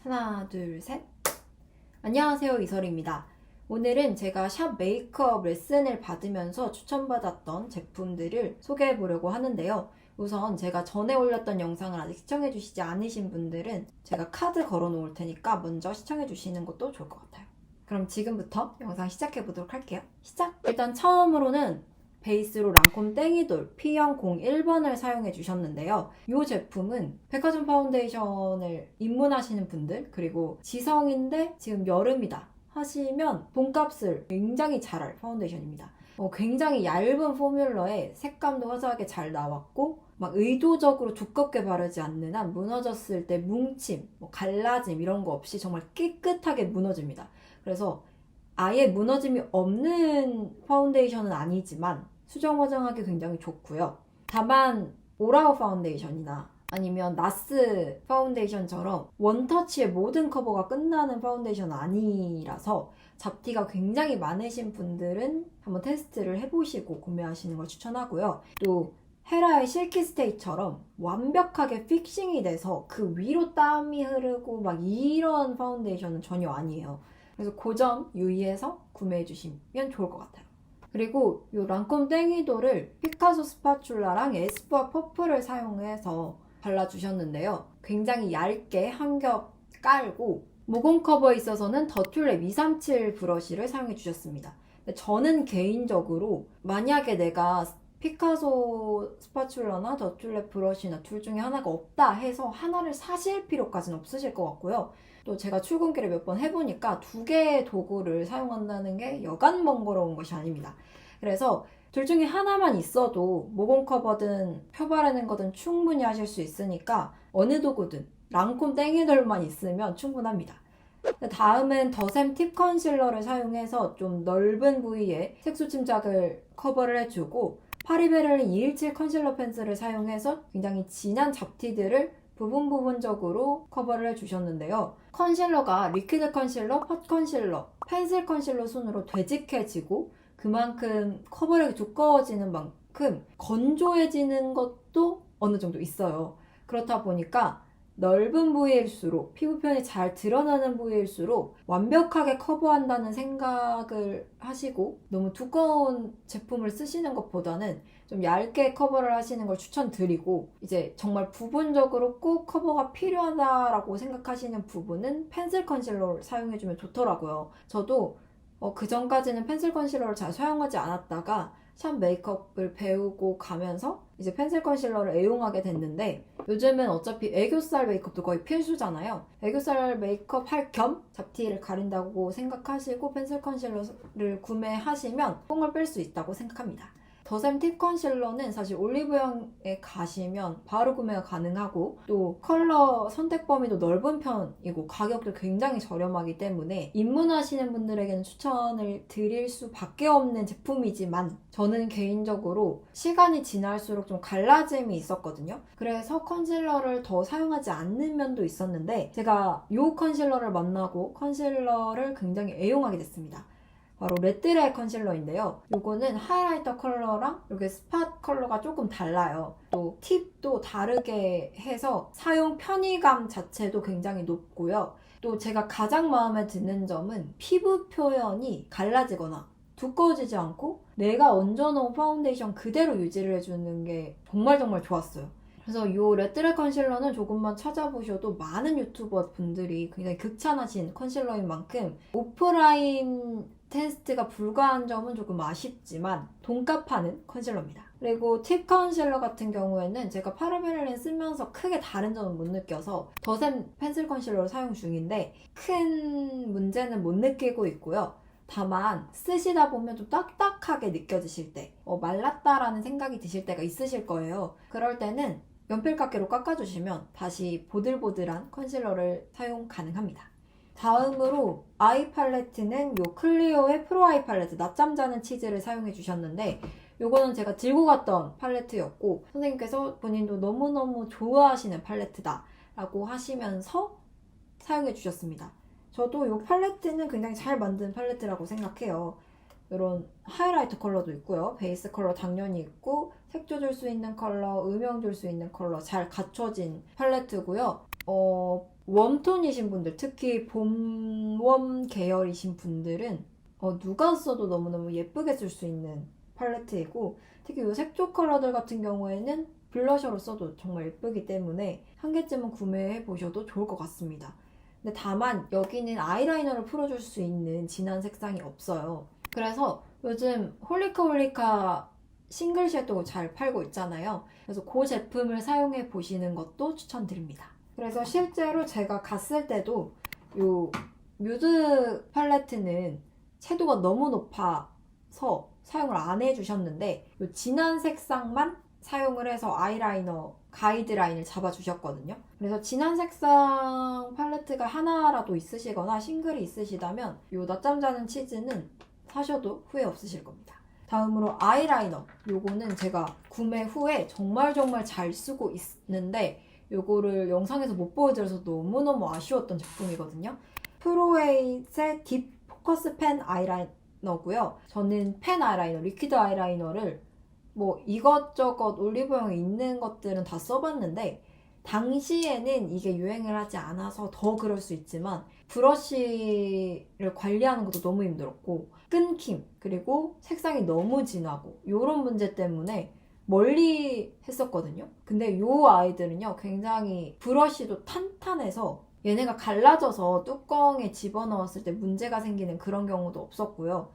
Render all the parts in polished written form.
하나, 둘, 셋. 안녕하세요, 이설입니다. 오늘은 제가 샵 메이크업 레슨을 받으면서 추천받았던 제품들을 소개해 보려고 하는데요. 우선 제가 전에 올렸던 영상을 아직 시청해 주시지 않으신 분들은 제가 카드 걸어 놓을 테니까 먼저 시청해 주시는 것도 좋을 것 같아요. 그럼 지금부터 영상 시작해 보도록 할게요. 시작! 일단 처음으로는 베이스로 랑콤 땡이돌 P형 01번을 사용해 주셨는데요. 이 제품은 백화점 파운데이션을 입문하시는 분들, 그리고 지성인데 지금 여름이다 하시면 돈값을 굉장히 잘할 파운데이션입니다. 굉장히 얇은 포뮬러에 색감도 화사하게 잘 나왔고, 막 의도적으로 두껍게 바르지 않는 한 무너졌을 때 뭉침, 갈라짐 이런 거 없이 정말 깨끗하게 무너집니다. 그래서 아예 무너짐이 없는 파운데이션은 아니지만 수정 화장하기 굉장히 좋고요. 다만 오라오 파운데이션이나 아니면 나스 파운데이션처럼 원터치의 모든 커버가 끝나는 파운데이션은 아니라서 잡티가 굉장히 많으신 분들은 한번 테스트를 해보시고 구매하시는 걸 추천하고요. 또 헤라의 실키스테이처럼 완벽하게 픽싱이 돼서 그 위로 땀이 흐르고 막 이런 파운데이션은 전혀 아니에요. 그래서 그 점 유의해서 구매해 주시면 좋을 것 같아요. 그리고 이 랑콤 땡이도를 피카소 스파츌라랑 에스쁘아 퍼플을 사용해서 발라주셨는데요. 굉장히 얇게 한 겹 깔고 모공 커버에 있어서는 더툴레 237 브러쉬를 사용해 주셨습니다. 저는 개인적으로 만약에 내가 피카소 스파츌라나 더툴레 브러쉬나 둘 중에 하나가 없다 해서 하나를 사실 필요까지는 없으실 것 같고요. 또 제가 출근길에 몇 번 해보니까 두 개의 도구를 사용한다는 게 여간 번거로운 것이 아닙니다. 그래서 둘 중에 하나만 있어도 모공 커버든 펴 바르는 거든 충분히 하실 수 있으니까 어느 도구든 랑콤 땡이돌만 있으면 충분합니다. 다음은 더샘 팁 컨실러를 사용해서 좀 넓은 부위에 색소 침착을 커버를 해주고 파리베르린 217 컨실러 펜슬을 사용해서 굉장히 진한 잡티들을 부분적으로 커버를 해주셨는데요. 컨실러가 리퀴드 컨실러, 팟 컨실러, 펜슬 컨실러 순으로 되직해지고 그만큼 커버력이 두꺼워지는 만큼 건조해지는 것도 어느 정도 있어요. 그렇다 보니까 넓은 부위일수록 피부 표현이 잘 드러나는 부위일수록 완벽하게 커버한다는 생각을 하시고 너무 두꺼운 제품을 쓰시는 것보다는 좀 얇게 커버를 하시는 걸 추천드리고, 이제 정말 부분적으로 꼭 커버가 필요하다라고 생각하시는 부분은 펜슬 컨실러를 사용해주면 좋더라고요. 저도 그 전까지는 펜슬 컨실러를 잘 사용하지 않았다가 샵 메이크업을 배우고 가면서 이제 펜슬 컨실러를 애용하게 됐는데, 요즘은 어차피 애교살 메이크업도 거의 필수잖아요. 애교살 메이크업 할 겸 잡티를 가린다고 생각하시고 펜슬 컨실러를 구매하시면 뽕을 뺄 수 있다고 생각합니다. 더샘 팁 컨실러는 사실 올리브영에 가시면 바로 구매가 가능하고, 또 컬러 선택 범위도 넓은 편이고 가격도 굉장히 저렴하기 때문에 입문하시는 분들에게는 추천을 드릴 수밖에 없는 제품이지만, 저는 개인적으로 시간이 지날수록 좀 갈라짐이 있었거든요. 그래서 컨실러를 더 사용하지 않는 면도 있었는데, 제가 이 컨실러를 만나고 컨실러를 굉장히 애용하게 됐습니다. 바로 레드레 컨실러인데요. 이거는 하이라이터 컬러랑 이렇게 스팟 컬러가 조금 달라요. 또 팁도 다르게 해서 사용 편의감 자체도 굉장히 높고요. 또 제가 가장 마음에 드는 점은 피부 표현이 갈라지거나 두꺼워지지 않고 내가 얹어놓은 파운데이션 그대로 유지를 해주는 게 정말 좋았어요. 그래서 이 레드레 컨실러는 조금만 찾아보셔도 많은 유튜버 분들이 굉장히 극찬하신 컨실러인 만큼 오프라인 테스트가 불가한 점은 조금 아쉽지만 돈값 하는 컨실러입니다. 그리고 팁 컨실러 같은 경우에는 제가 파르베르린 쓰면서 크게 다른 점은 못 느껴서 더샘 펜슬 컨실러를 사용 중인데 큰 문제는 못 느끼고 있고요. 다만 쓰시다 보면 좀 딱딱하게 느껴지실 때, 말랐다라는 생각이 드실 때가 있으실 거예요. 그럴 때는 연필깎이로 깎아주시면 다시 보들보들한 컨실러를 사용 가능합니다. 다음으로 아이 팔레트는 요 클리오의 프로 아이 팔레트 낮잠 자는 치즈를 사용해 주셨는데, 요거는 제가 들고 갔던 팔레트였고 선생님께서 본인도 너무너무 좋아하시는 팔레트다 라고 하시면서 사용해 주셨습니다. 저도 요 팔레트는 굉장히 잘 만든 팔레트라고 생각해요. 이런 하이라이터 컬러도 있고요. 베이스 컬러 당연히 있고 색조 줄 수 있는 컬러, 음영 줄 수 있는 컬러 잘 갖춰진 팔레트고요. 웜톤이신 분들, 특히 봄웜 계열이신 분들은 누가 써도 너무너무 예쁘게 쓸 수 있는 팔레트이고, 특히 이 색조 컬러들 같은 경우에는 블러셔로 써도 정말 예쁘기 때문에 한 개쯤은 구매해 보셔도 좋을 것 같습니다. 근데 다만 여기는 아이라이너를 풀어줄 수 있는 진한 색상이 없어요. 그래서 요즘 홀리카 싱글 섀도우 잘 팔고 있잖아요. 그래서 그 제품을 사용해 보시는 것도 추천드립니다. 그래서 실제로 제가 갔을 때도 요 뮤드 팔레트는 채도가 너무 높아서 사용을 안 해주셨는데, 요 진한 색상만 사용을 해서 아이라이너 가이드라인을 잡아주셨거든요. 그래서 진한 색상 팔레트가 하나라도 있으시거나 싱글이 있으시다면 요 낮잠 자는 치즈는 사셔도 후회 없으실 겁니다. 다음으로 아이라이너. 요거는 제가 구매 후에 정말 잘 쓰고 있는데 요거를 영상에서 못 보여드려서 너무너무 아쉬웠던 제품이거든요. 프로에잇의 딥 포커스 펜 아이라이너고요. 저는 펜 아이라이너, 리퀴드 아이라이너를 뭐 이것저것 올리브영에 있는 것들은 다 써봤는데 당시에는 이게 유행을 하지 않아서 더 그럴 수 있지만 브러쉬를 관리하는 것도 너무 힘들었고 끊김, 그리고 색상이 너무 진하고 이런 문제 때문에 멀리 했었거든요. 근데 이 아이들은요, 굉장히 브러쉬도 탄탄해서 얘네가 갈라져서 뚜껑에 집어넣었을 때 문제가 생기는 그런 경우도 없었고요.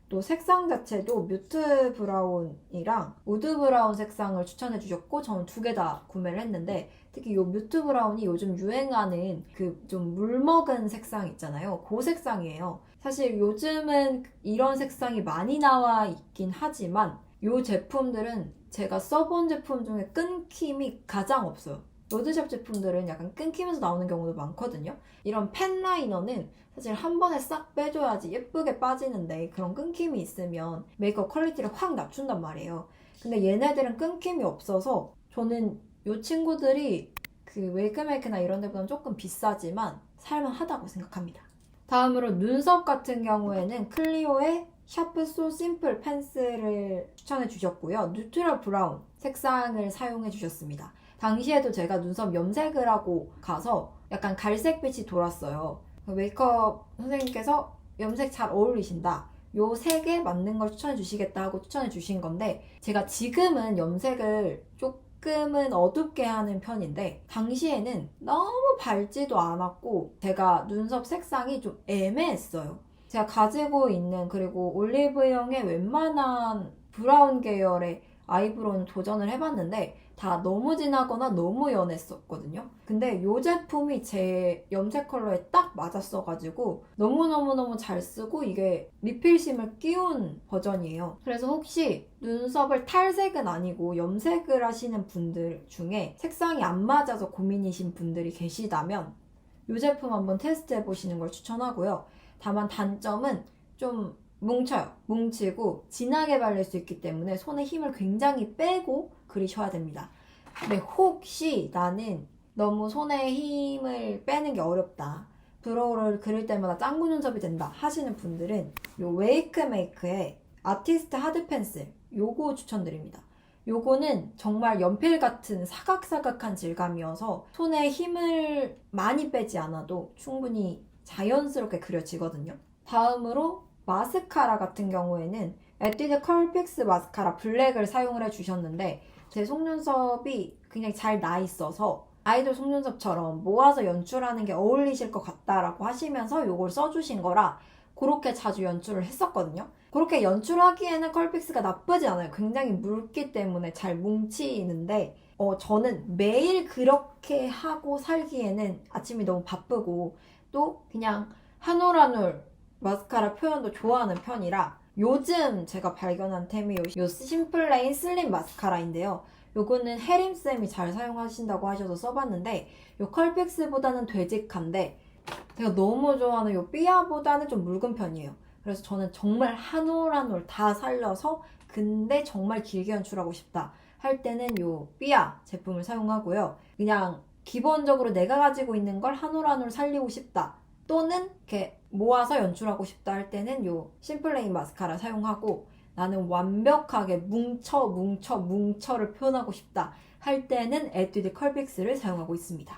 또 색상 자체도 뮤트 브라운이랑 우드 브라운 색상을 추천해 주셨고, 저는 두 개 다 구매를 했는데 특히 이 뮤트 브라운이 요즘 유행하는 그 좀 물먹은 색상 있잖아요. 그 색상이에요. 사실 요즘은 이런 색상이 많이 나와 있긴 하지만 이 제품들은 제가 써본 제품 중에 끊김이 가장 없어요. 로드샵 제품들은 약간 끊기면서 나오는 경우도 많거든요. 이런 펜 라이너는 사실 한 번에 싹 빼줘야지 예쁘게 빠지는데 그런 끊김이 있으면 메이크업 퀄리티를 확 낮춘단 말이에요. 근데 얘네들은 끊김이 없어서 저는 이 친구들이 그 웨이크메이크나 이런 데보다는 조금 비싸지만 살만하다고 생각합니다. 다음으로 눈썹 같은 경우에는 클리오의 샤프 소 심플 펜슬을 추천해 주셨고요. 뉴트럴 브라운 색상을 사용해 주셨습니다. 당시에도 제가 눈썹 염색을 하고 가서 약간 갈색빛이 돌았어요. 메이크업 선생님께서 염색 잘 어울리신다, 요 3개 맞는 걸 추천해 주시겠다 하고 추천해 주신 건데, 제가 지금은 염색을 조금은 어둡게 하는 편인데 당시에는 너무 밝지도 않았고 제가 눈썹 색상이 좀 애매했어요. 제가 가지고 있는, 그리고 올리브영의 웬만한 브라운 계열의 아이브로우는 도전을 해봤는데 다 너무 진하거나 너무 연했었거든요. 근데 이 제품이 제 염색 컬러에 딱 맞았어가지고 너무너무 잘 쓰고, 이게 리필심을 끼운 버전이에요. 그래서 혹시 눈썹을 탈색은 아니고 염색을 하시는 분들 중에 색상이 안 맞아서 고민이신 분들이 계시다면 이 제품 한번 테스트 해보시는 걸 추천하고요. 다만 단점은 좀 뭉쳐요. 뭉치고 진하게 발릴 수 있기 때문에 손에 힘을 굉장히 빼고 그리셔야 됩니다. 근데 혹시 나는 너무 손에 힘을 빼는 게 어렵다, 브로우를 그릴 때마다 짱구 눈썹이 된다 하시는 분들은 요 웨이크메이크의 아티스트 하드 펜슬, 요거 추천드립니다. 요거는 정말 연필 같은 사각사각한 질감이어서 손에 힘을 많이 빼지 않아도 충분히 자연스럽게 그려지거든요. 다음으로 마스카라 같은 경우에는 에뛰드 컬픽스 마스카라 블랙을 사용을 해주셨는데 제 속눈썹이 굉장히 잘 나 있어서 아이돌 속눈썹처럼 모아서 연출하는 게 어울리실 것 같다라고 하시면서 이걸 써주신 거라 그렇게 자주 연출을 했었거든요. 그렇게 연출하기에는 컬픽스가 나쁘지 않아요. 굉장히 묽기 때문에 잘 뭉치는데 저는 매일 그렇게 하고 살기에는 아침이 너무 바쁘고 또 그냥 한 올 한 올 마스카라 표현도 좋아하는 편이라 요즘 제가 발견한 템이 요 심플레인 슬림 마스카라인데요. 요거는 혜림쌤이 잘 사용하신다고 하셔서 써봤는데 요 컬픽스보다는 되직한데 제가 너무 좋아하는 요 삐아보다는 좀 묽은 편이에요. 그래서 저는 정말 한 올 한 올 다 살려서 근데 정말 길게 연출하고 싶다 할 때는 요 삐아 제품을 사용하고요. 그냥 기본적으로 내가 가지고 있는 걸 한 올 한 올 살리고 싶다 또는 이렇게 모아서 연출하고 싶다 할 때는 요 심플레인 마스카라 사용하고, 나는 완벽하게 뭉쳐를 표현하고 싶다 할 때는 에뛰드 컬픽스를 사용하고 있습니다.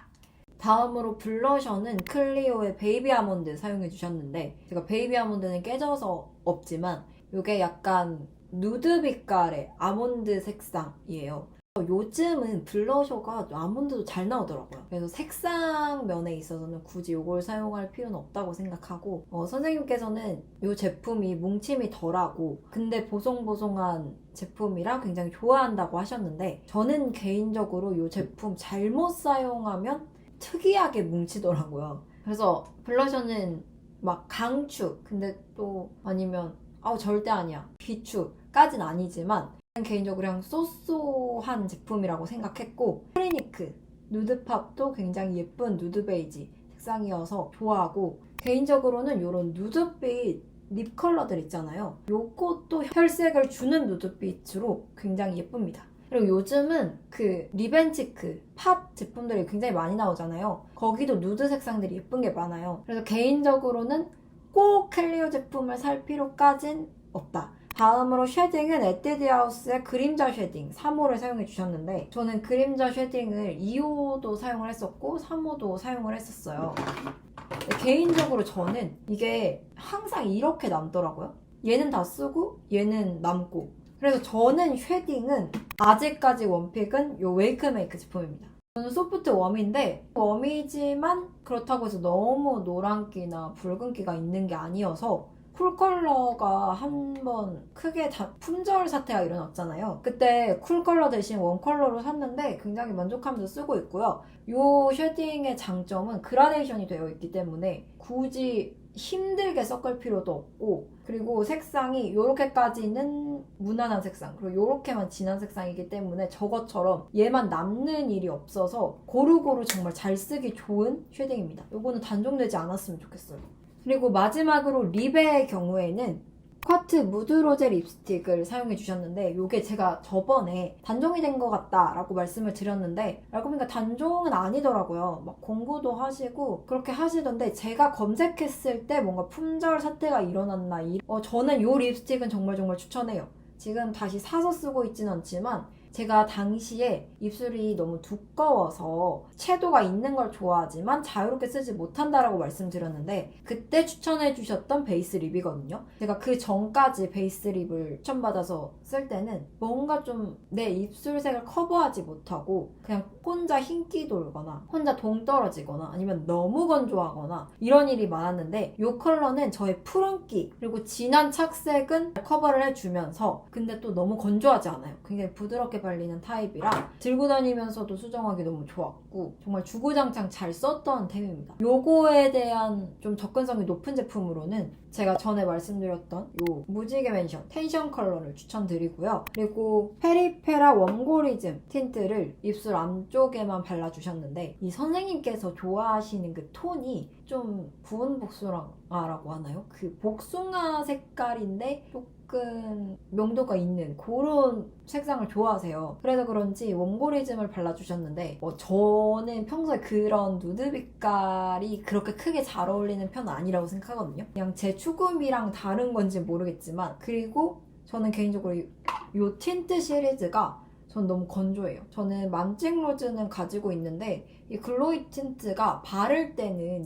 다음으로 블러셔는 클리오의 베이비 아몬드 사용해 주셨는데, 제가 베이비 아몬드는 깨져서 없지만 이게 약간 누드 빛깔의 아몬드 색상이에요. 요즘은 블러셔가 아몬드도 잘 나오더라고요. 그래서 색상 면에 있어서는 굳이 이걸 사용할 필요는 없다고 생각하고, 선생님께서는 이 제품이 뭉침이 덜하고 근데 보송보송한 제품이라 굉장히 좋아한다고 하셨는데, 저는 개인적으로 이 제품 잘못 사용하면 특이하게 뭉치더라고요. 그래서 블러셔는 막 강추, 근데 또 아니면 절대 아니야, 비추까진 아니지만 개인적으로 그냥 쏘쏘한 제품이라고 생각했고, 크리니크 누드팝도 굉장히 예쁜 누드 베이지 색상이어서 좋아하고, 개인적으로는 이런 누드빛 립 컬러들 있잖아요. 요것도 혈색을 주는 누드빛으로 굉장히 예쁩니다. 그리고 요즘은 그 리벤치크 팝 제품들이 굉장히 많이 나오잖아요. 거기도 누드 색상들이 예쁜 게 많아요. 그래서 개인적으로는 꼭 클리오 제품을 살 필요까진 없다. 다음으로 쉐딩은 에뛰드하우스의 그림자 쉐딩 3호를 사용해 주셨는데, 저는 그림자 쉐딩을 2호도 사용을 했었고 3호도 사용을 했었어요. 개인적으로 저는 이게 항상 이렇게 남더라고요. 얘는 다 쓰고 얘는 남고. 그래서 저는 쉐딩은 아직까지 원픽은 요 웨이크메이크 제품입니다. 저는 소프트 웜인데, 웜이지만 그렇다고 해서 너무 노란기나 붉은기가 있는 게 아니어서 쿨 컬러가 한번 크게 품절 사태가 일어났잖아요. 그때 쿨 컬러 대신 웜 컬러로 샀는데 굉장히 만족하면서 쓰고 있고요. 이 쉐딩의 장점은 그라데이션이 되어 있기 때문에 굳이 힘들게 섞을 필요도 없고, 그리고 색상이 이렇게까지는 무난한 색상, 그리고 이렇게만 진한 색상이기 때문에 저것처럼 얘만 남는 일이 없어서 고루고루 정말 잘 쓰기 좋은 쉐딩입니다. 이거는 단종되지 않았으면 좋겠어요. 그리고 마지막으로 립의 경우에는 쿼트 무드로제 립스틱을 사용해 주셨는데, 이게 제가 저번에 단종이 된 것 같다 라고 말씀을 드렸는데, 알고 보니까 단종은 아니더라고요. 막 공구도 하시고 그렇게 하시던데, 제가 검색했을 때 뭔가 품절 사태가 일어났나. 저는 이 립스틱은 정말 추천해요. 지금 다시 사서 쓰고 있진 않지만 제가 당시에 입술이 너무 두꺼워서 채도가 있는 걸 좋아하지만 자유롭게 쓰지 못한다라고 말씀드렸는데, 그때 추천해 주셨던 베이스 립이거든요. 제가 그 전까지 베이스 립을 추천받아서 쓸 때는 뭔가 좀 내 입술색을 커버하지 못하고 그냥 혼자 흰기 돌거나 혼자 동 떨어지거나 아니면 너무 건조하거나 이런 일이 많았는데, 이 컬러는 저의 푸른기 그리고 진한 착색은 커버를 해주면서 근데 또 너무 건조하지 않아요. 굉장히 부드럽게 발리는 타입이라 들고 다니면서도 수정하기 너무 좋았고 정말 주구장창 잘 썼던 템입니다. 요거에 대한 좀 접근성이 높은 제품으로는 제가 전에 말씀드렸던 요 무지개 맨션 텐션 컬러를 추천드리고요. 그리고 페리페라 웜고리즘 틴트를 입술 안쪽에만 발라주셨는데, 이 선생님께서 좋아하시는 그 톤이 좀 구운 복숭아라고 하나요? 그 복숭아 색깔인데 조금 명도가 있는 그런 색상을 좋아하세요. 그래서 그런지 웜고리즘을 발라주셨는데, 저는 평소에 그런 누드 빛깔이 그렇게 크게 잘 어울리는 편은 아니라고 생각하거든요. 그냥 제 추구미랑 다른 건지 모르겠지만, 그리고 저는 개인적으로 이 틴트 시리즈가 전 너무 건조해요. 저는 만찍 로즈는 가지고 있는데 이 글로이 틴트가 바를 때는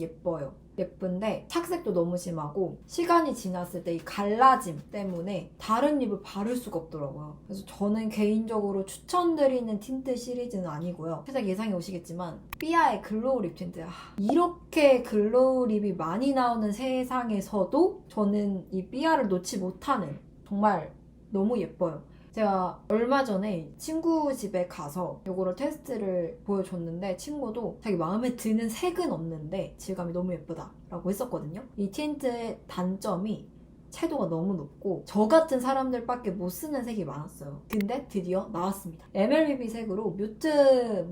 예쁜데 착색도 너무 심하고 시간이 지났을 때 이 갈라짐 때문에 다른 립을 바를 수가 없더라고요. 그래서 저는 개인적으로 추천드리는 틴트 시리즈는 아니고요. 살짝 예상이 오시겠지만 삐아의 글로우 립 틴트, 이렇게 글로우 립이 많이 나오는 세상에서도 저는 이 삐아를 놓지 못하는, 정말 너무 예뻐요. 제가 얼마 전에 친구 집에 가서 이거를 테스트를 보여줬는데, 친구도 자기 마음에 드는 색은 없는데 질감이 너무 예쁘다 라고 했었거든요. 이 틴트의 단점이 채도가 너무 높고 저 같은 사람들밖에 못 쓰는 색이 많았어요. 근데 드디어 나왔습니다. MLBB 색으로 뮤트,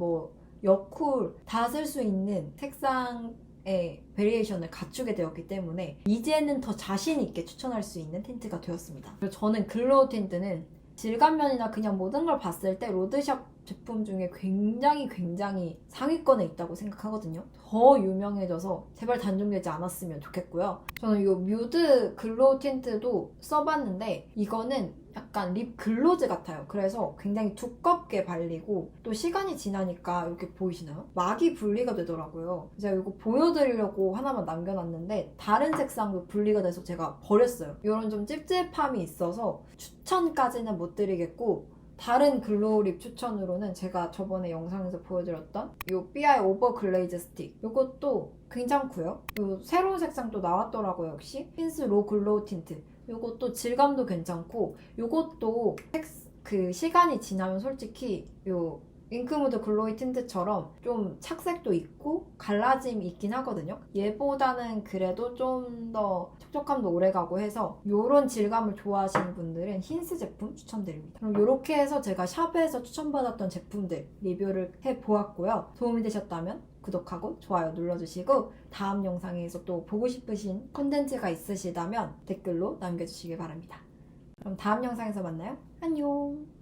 여쿨 다 쓸 수 있는 색상의 베리에이션을 갖추게 되었기 때문에 이제는 더 자신 있게 추천할 수 있는 틴트가 되었습니다. 그래서 저는 글로우 틴트는 질감면이나 그냥 모든 걸 봤을 때 로드샵 제품 중에 굉장히 상위권에 있다고 생각하거든요. 더 유명해져서 제발 단종되지 않았으면 좋겠고요. 저는 이 뮤드 글로우 틴트도 써봤는데 이거는 약간 립 글로즈 같아요. 그래서 굉장히 두껍게 발리고 또 시간이 지나니까 이렇게 보이시나요? 막이 분리가 되더라고요. 제가 이거 보여드리려고 하나만 남겨놨는데 다른 색상도 분리가 돼서 제가 버렸어요. 이런 좀 찝찝함이 있어서 추천까지는 못 드리겠고 다른 글로우 립 추천으로는 제가 저번에 영상에서 보여드렸던 이 삐아의 오버 글레이즈 스틱 이것도 괜찮고요. 이 새로운 색상 또 나왔더라고요. 역시 힌스 로 글로우 틴트 이것도 질감도 괜찮고 이것도 그 시간이 지나면 솔직히 요 잉크무드 글로이 틴트처럼 좀 착색도 있고 갈라짐이 있긴 하거든요. 얘보다는 그래도 좀 더 촉촉함도 오래가고 해서 이런 질감을 좋아하시는 분들은 힌스 제품 추천드립니다. 그럼 이렇게 해서 제가 샵에서 추천받았던 제품들 리뷰를 해보았고요. 도움이 되셨다면 구독하고 좋아요 눌러주시고 다음 영상에서 또 보고 싶으신 콘텐츠가 있으시다면 댓글로 남겨주시기 바랍니다. 그럼 다음 영상에서 만나요. 안녕.